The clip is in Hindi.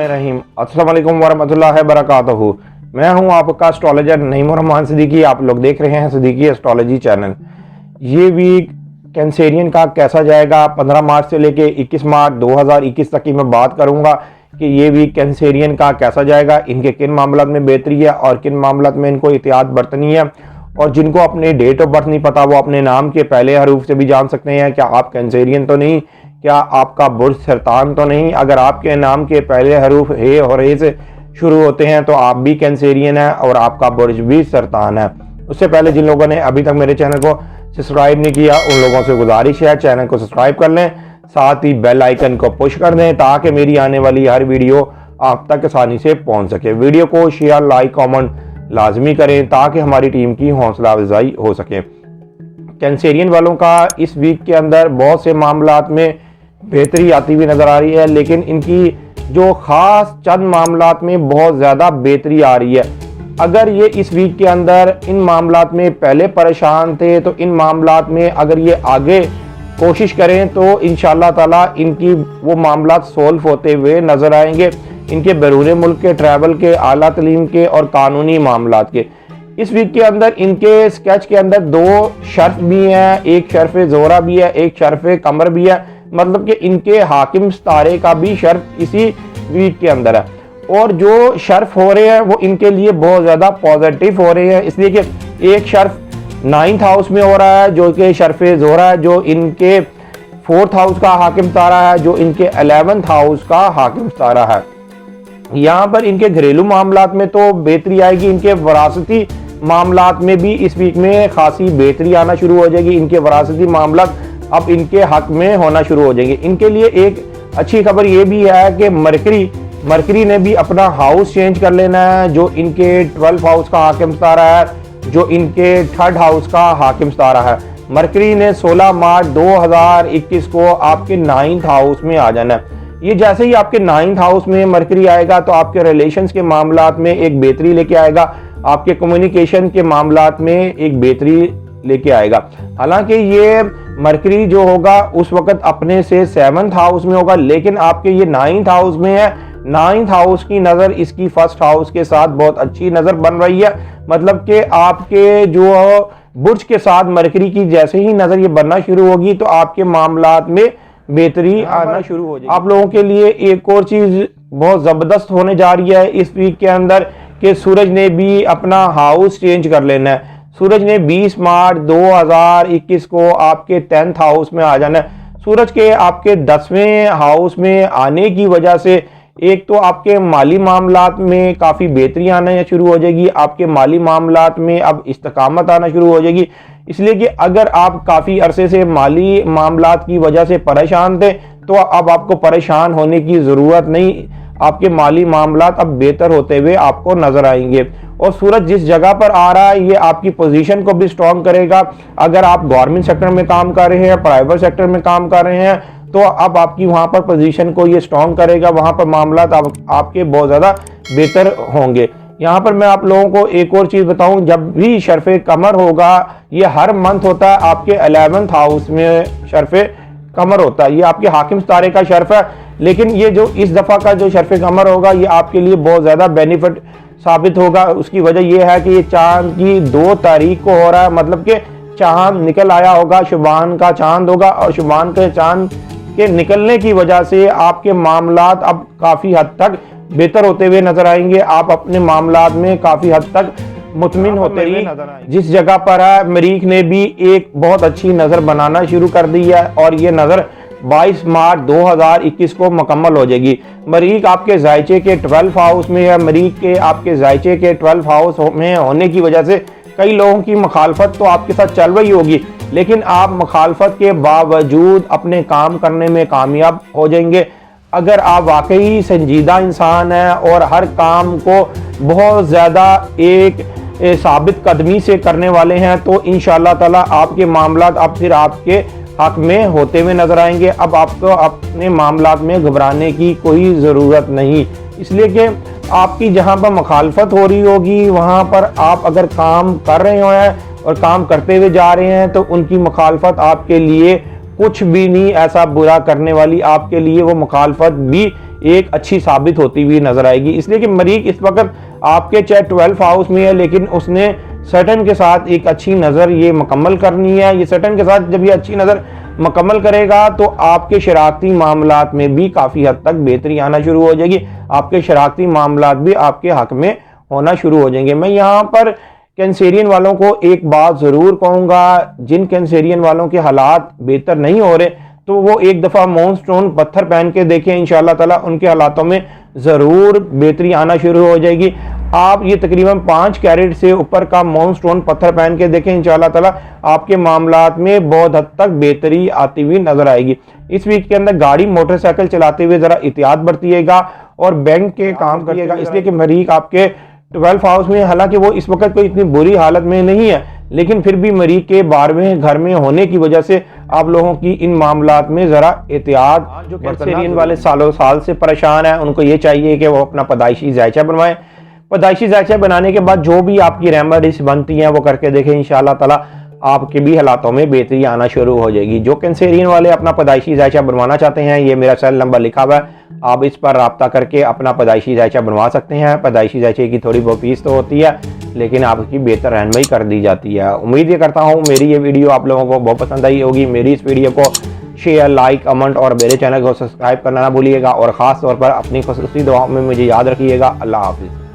रहीम अस्सलाम वालेकुम वरहमतुल्लाहि वबरकातुहू। मैं हूं आपका एस्ट्रोलॉजर नईमुर सिद्दीकी। आप लोग देख रहे हैं सिद्दीकी एस्ट्रोलॉजी चैनल। ये वीक कैंसेरियन का कैसा जाएगा 15 मार्च से लेके 21 मार्च 2021 तक की मैं बात करूंगा कि ये वीक कैंसेरियन का कैसा जाएगा, इनके किन मामलों में बेहतरी है और किन मामलों में इनको एहतियात बरतनी है। और जिनको अपने डेट ऑफ बर्थ नहीं पता वो अपने नाम के पहले हरूफ से भी जान सकते हैं क्या आप कैंसेरियन तो नहीं, क्या आपका बुर्ज सरतान तो नहीं। अगर आपके नाम के पहले हरूफ हे और ए से शुरू होते हैं तो आप भी कैंसेरियन है और आपका बुर्ज भी सरतान है। उससे पहले जिन लोगों ने अभी तक मेरे चैनल को सब्सक्राइब नहीं किया उन लोगों से गुजारिश है चैनल को सब्सक्राइब कर लें, साथ ही बेल आइकन को पुश कर दें ताकि मेरी आने वाली हर वीडियो आप तक आसानी से पहुंच सके। वीडियो को शेयर लाइक कमेंट लाजमी करें ताकि हमारी टीम की हौसला अफजाई हो सके। कैंसेरियन वालों का इस वीक के अंदर बहुत से मामलात में बेहतरी आती हुई नजर आ रही है, लेकिन इनकी जो खास चंद मामलात में बहुत ज़्यादा बेहतरी आ रही है। अगर ये इस वीक के अंदर इन मामलात में पहले परेशान थे तो इन मामलात में अगर ये आगे कोशिश करें तो इंशाअल्लाह ताला इनकी वो मामलात सोल्व होते हुए नजर आएंगे। इनके बैरून मुल्क के ट्रैवल के, आला तलीम के और कानूनी मामलात के। इस वीक के अंदर इनके स्केच के अंदर 2 शर्फ भी हैं, एक शर्फ जोहरा भी है, एक शर्फ कमर भी है। मतलब कि इनके हाकिम सितारे का भी शर्फ इसी वीक के अंदर है और जो शर्फ हो रहे हैं वो इनके लिए बहुत ज़्यादा पॉजिटिव हो रहे हैं, इसलिए कि एक शर्फ 9th हाउस में हो रहा है जो कि शर्फ जोहरा है, जो इनके 4th हाउस का हाकिम सितारा है, जो इनके 11th हाउस का हाकिम सितारा है। यहाँ पर इनके घरेलू मामलात में तो बेहतरी आएगी, इनके वरासती मामलात में भी इस वीक में खासी बेहतरी आना शुरू हो जाएगी। इनके वरासती मामलात अब इनके हक में होना शुरू हो जाएंगे। इनके लिए एक अच्छी खबर ये भी है कि मरकरी ने भी अपना हाउस चेंज कर लेना है, जो इनके 12th हाउस का हाकिम सितारा है, जो इनके 3rd हाउस का हाकिम सितारा है। मरकरी ने 16 मार्च 2021 को आपके 9th हाउस में आ जाना है। ये जैसे ही आपके 9th हाउस में मरकरी आएगा तो आपके रिलेशंस के मामलात में एक बेहतरी लेके आएगा, आपके कम्युनिकेशन के मामलात में एक बेहतरी लेके आएगा। हालांकि ये मरकरी जो होगा उस वक्त अपने से 7th हाउस में होगा, लेकिन आपके ये 9th हाउस में है। 9th हाउस की नज़र इसकी 1st हाउस के साथ बहुत अच्छी नज़र बन रही है। मतलब कि आपके जो बुर्ज के साथ मरकरी की जैसे ही नज़र ये बनना शुरू होगी तो आपके मामलात में बेहतरी आना शुरू हो जाएगी। आप लोगों के लिए एक और चीज़ बहुत ज़बरदस्त होने जा रही है इस वीक के अंदर कि सूरज ने भी अपना हाउस चेंज कर लेना है। सूरज ने 20 मार्च 2021 को आपके 10th हाउस में आ जाना है। सूरज के आपके 10वें हाउस में आने की वजह से एक तो आपके माली मामलात में काफ़ी बेहतरी आना शुरू हो जाएगी, आपके माली मामलात में अब इस्तकामत आना शुरू हो जाएगी। इसलिए कि अगर आप काफ़ी अरसे से माली मामलात की वजह से परेशान थे तो अब आपको परेशान होने की ज़रूरत नहीं, आपके माली मामलात अब बेहतर होते हुए आपको नजर आएंगे। और सूरज जिस जगह पर आ रहा है ये आपकी पोजीशन को भी स्ट्रॉन्ग करेगा। अगर आप गवर्नमेंट सेक्टर में काम कर रहे हैं, प्राइवेट सेक्टर में काम कर रहे हैं तो अब आपकी वहां पर पोजीशन को ये स्ट्रॉन्ग करेगा, वहां पर मामलात आपके बहुत ज़्यादा बेहतर होंगे। यहाँ पर मैं आप लोगों को एक और चीज़ बताऊं, जब भी शर्फ कमर होगा ये हर मंथ होता है, आपके 11th हाउस में शर्फ कमर होता है, ये आपके हाकिम सितारे का शर्फ है। लेकिन ये जो इस दफ़ा का जो शर्फ कमर होगा ये आपके लिए बहुत ज़्यादा बेनिफिट साबित होगा। उसकी वजह यह है कि ये चांद की 2 तारीख को हो रहा है, मतलब कि चांद निकल आया होगा, शुबान का चांद होगा और शुबान के चांद के निकलने की वजह से आपके मामलात अब काफ़ी हद तक बेहतर होते हुए नजर आएंगे। आप अपने मामलात में काफ़ी हद तक मुतमिन होते हुए नजर आएंगे। जिस जगह पर है मरीख ने भी एक बहुत अच्छी नज़र बनाना शुरू कर दी है और ये नज़र 22 मार्च 2021 को मुकम्मल हो जाएगी। मरीख आपके जायचे के 12th हाउस में है। मरीख के आपके जायचे के 12th हाउस में होने की वजह से कई लोगों की मुखालफत तो आपके साथ चल रही होगी, लेकिन आप मुखालफत के बावजूद अपने काम करने में कामयाब हो जाएंगे। अगर आप वाकई संजीदा इंसान हैं और हर काम को बहुत ज़्यादा एक साबित कदमी से करने वाले हैं तो इंशाअल्लाह ताला आपके मामलात अब फिर आपके हक में होते हुए नजर आएंगे। अब आपको अपने मामलात में घबराने की कोई ज़रूरत नहीं, इसलिए कि आपकी जहां पर मुखालफत हो रही होगी वहां पर आप अगर काम कर रहे हैं और काम करते हुए जा रहे हैं तो उनकी मुखालफत आपके लिए कुछ भी नहीं ऐसा बुरा करने वाली, आपके लिए वो मुखालफत भी एक अच्छी साबित होती हुई नजर आएगी। इसलिए कि मरीख इस वक्त आपके चाहे 12th हाउस में है, लेकिन उसने सैटर्न के साथ एक अच्छी नज़र ये मुकम्मल करनी है। ये सैटर्न के साथ जब ये अच्छी नज़र मुकम्मल करेगा तो आपके शरारती मामलात में भी काफ़ी हद तक बेहतरी आना शुरू हो जाएगी, आपके शरारती मामलात भी आपके हक में होना शुरू हो जाएंगे। मैं यहाँ पर कैंसेरियन वालों को एक बात ज़रूर कहूँगा, जिन कैंसेरियन वालों के हालात बेहतर नहीं हो रहे तो वो एक दफ़ा मून स्टोन पत्थर पहन के देखें, इंशाअल्लाह ताला उनके हालातों में ज़रूर बेहतरी आना शुरू हो जाएगी। आप ये तकरीबन 5 कैरेट से ऊपर का मून स्टोन पत्थर पहन के देखें, इंशाअल्लाह ताला आपके मामलात में बहुत हद तक बेहतरी आती हुई नजर आएगी। इस वीक के अंदर गाड़ी मोटरसाइकिल चलाते हुए ज़रा एहतियात बरतिएगा और बैंक के काम करिएगा, इसलिए कि मरीख आपके 12th हाउस में, हालांकि वो इस वक्त कोई इतनी बुरी हालत में नहीं है, लेकिन फिर भी मरीख के 12वें घर में होने की वजह से आप लोगों की इन मामलात में जरा एहतियात। जो कैंसेरियन वाले सालों साल से परेशान है, उनको ये चाहिए कि वो अपना पैदाइशी जायचा बनवाएं। पैदाइशी जायचा बनाने के बाद जो भी आपकी रेमेडीज बनती हैं वो करके देखें, इंशाअल्लाह ताला आपके भी हालातों में बेहतरी आना शुरू हो जाएगी। जो कैंसेरियन वाले अपना पैदाइशी जायचा बनवाना चाहते हैं, ये मेरा सेल नंबर लिखा हुआ है, आप इस पर राब्ता करके अपना पैदाइशी जायचा बनवा सकते हैं। पैदाइशी जायचे की थोड़ी बहुत फीस तो होती है, लेकिन आपकी बेहतर रहनुमाई कर दी जाती है। उम्मीद ये करता हूँ मेरी ये वीडियो आप लोगों को बहुत पसंद आई होगी। मेरी इस वीडियो को शेयर, लाइक, कमेंट और मेरे चैनल को सब्सक्राइब करना ना भूलिएगा, और ख़ास तौर पर अपनी खुसूसी दुआओं में मुझे याद रखिएगा। अल्लाह हाफिज़।